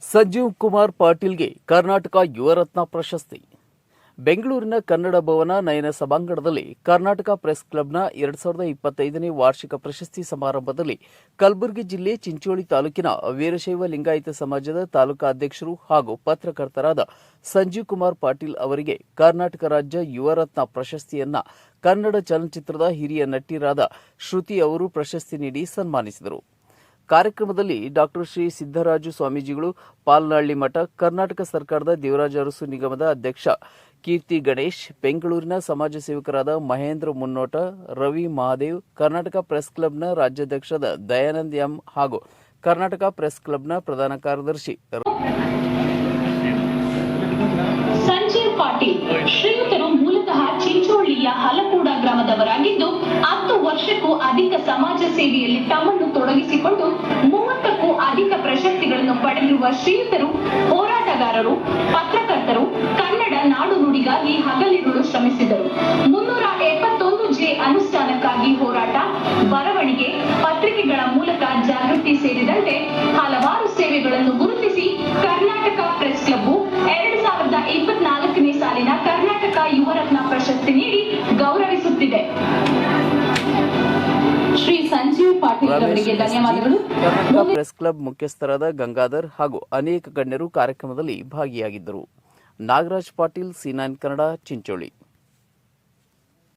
ಸಂಜೀವ್ ಕುಮಾರ್ ಪಾಟೀಲ್ಗೆ ಕರ್ನಾಟಕ ಯುವರತ್ನ ಪ್ರಶಸ್ತಿ. ಬೆಂಗಳೂರಿನ ಕನ್ನಡ ಭವನ ನಯನ ಸಭಾಂಗಣದಲ್ಲಿ ಕರ್ನಾಟಕ ಪ್ರೆಸ್ ಕ್ಲಬ್ನ 2025ನೇ ವಾರ್ಷಿಕ ಪ್ರಶಸ್ತಿ ಸಮಾರಂಭದಲ್ಲಿ ಕಲಬುರಗಿ ಜಿಲ್ಲೆ ಚಿಂಚೋಳಿ ತಾಲೂಕಿನ ವೀರಶೈವ ಲಿಂಗಾಯತ ಸಮಾಜದ ತಾಲೂಕಾ ಅಧ್ಯಕ್ಷರು ಹಾಗೂ ಪತ್ರಕರ್ತರಾದ ಸಂಜೀವ್ ಕುಮಾರ್ ಪಾಟೀಲ್ ಅವರಿಗೆ ಕರ್ನಾಟಕ ರಾಜ್ಯ ಯುವರತ್ನ ಪ್ರಶಸ್ತಿಯನ್ನ ಕನ್ನಡ ಚಲನಚಿತ್ರದ ಹಿರಿಯ ನಟಿಯರಾದ ಶ್ರುತಿ ಅವರು ಪ್ರಶಸ್ತಿ ನೀಡಿ ಸನ್ಮಾನಿಸಿದರು. ಕಾರ್ಯಕ್ರಮದಲ್ಲಿ ಡಾಕ್ಟರ್ ಶ್ರೀ ಸಿದ್ದರಾಜು ಸ್ವಾಮೀಜಿಗಳು, ಪಾಲ್ನಹಳ್ಳಿ ಮಠ, ಕರ್ನಾಟಕ ಸರ್ಕಾರದ ದೇವರಾಜ ಅರಸು ನಿಗಮದ ಅಧ್ಯಕ್ಷ ಕೀರ್ತಿ ಗಣೇಶ್, ಬೆಂಗಳೂರಿನ ಸಮಾಜ ಸೇವಕರಾದ ಮಹೇಂದ್ರ ಮುನ್ನೋಟ, ರವಿ ಮಹಾದೇವ್, ಕರ್ನಾಟಕ ಪ್ರೆಸ್ ಕ್ಲಬ್ನ ರಾಜ್ಯಾಧ್ಯಕ್ಷರಾದ ದಯಾನಂದ್ ಎಂ ಹಾಗೂ ಕರ್ನಾಟಕ ಪ್ರೆಸ್ ಕ್ಲಬ್ನ ಪ್ರಧಾನ ಕಾರ್ಯದರ್ಶಿ ಸಂಜೀವ್ ಪಾಟೀಲ್ ಶ್ರೀಯುತರು ಮೂಲತಃ ಚಿಂಚೋಳಿಯ ಹಲಕೂಡ ಗ್ರಾಮದವರಾಗಿದ್ದು 10 ವರ್ಷಕ್ಕೂ ಅಧಿಕ ಸಮಾಜ ಸೇವೆಯಲ್ಲಿ ತಮ್ಮನ್ನು ತೊಡಗಿಸಿಕೊಂಡು 30ಕ್ಕೂ ಅಧಿಕ ಪ್ರಶಸ್ತಿಗಳನ್ನು ಪಡೆದಿರುವ ಶ್ರೀಯುತರು ಹೋರಾಟಗಾರರು, ಪತ್ರಕರ್ತರು, ಕನ್ನಡ ನಾಡು ನುಡಿಗಾಗಿ ಹಗಲಿರುಳು ಶ್ರಮಿಸಿದರು. 371 ಅನುಷ್ಠಾನಕ್ಕಾಗಿ ಹೋರಾಟ, ಬರವಣಿಗೆ, ಪತ್ರಿಕೆಗಳ ಮೂಲಕ ಜಾಗೃತಿ ಸೇರಿದಂತೆ ಹಲವಾರು ಸೇವೆಗಳನ್ನು ಗುರುತಿಸಿ ಕರ್ನಾಟಕ ಪ್ರೆಸ್ ಕ್ಲಬ್ 2024ನೇ ಸಾಲಿನ ಕರ್ನಾಟಕ ಯುವರತ್ನ ಪ್ರಶಸ್ತಿ ನೀಡಿ ಗೌರವಿಸುತ್ತಿದೆ. ಶ್ರೀ ಸಂಜೀವ್ ಪಾಟೀಲ್ ಅವರಿಗೆ ಧನ್ಯವಾದಗಳು. ಕರ್ನಾಟಕ ಪ್ರೆಸ್ ಕ್ಲಬ್ ಮುಖ್ಯಸ್ಥರಾದ ಗಂಗಾಧರ್ ಹಾಗೂ ಅನೇಕ ಗಣ್ಯರು ಕಾರ್ಯಕ್ರಮದಲ್ಲಿ ಭಾಗಿಯಾಗಿದ್ದರು. ನಾಗರಾಜ್ ಪಾಟೀಲ್, C9 ಕನ್ನಡ, ಚಿಂಚೋಳಿ.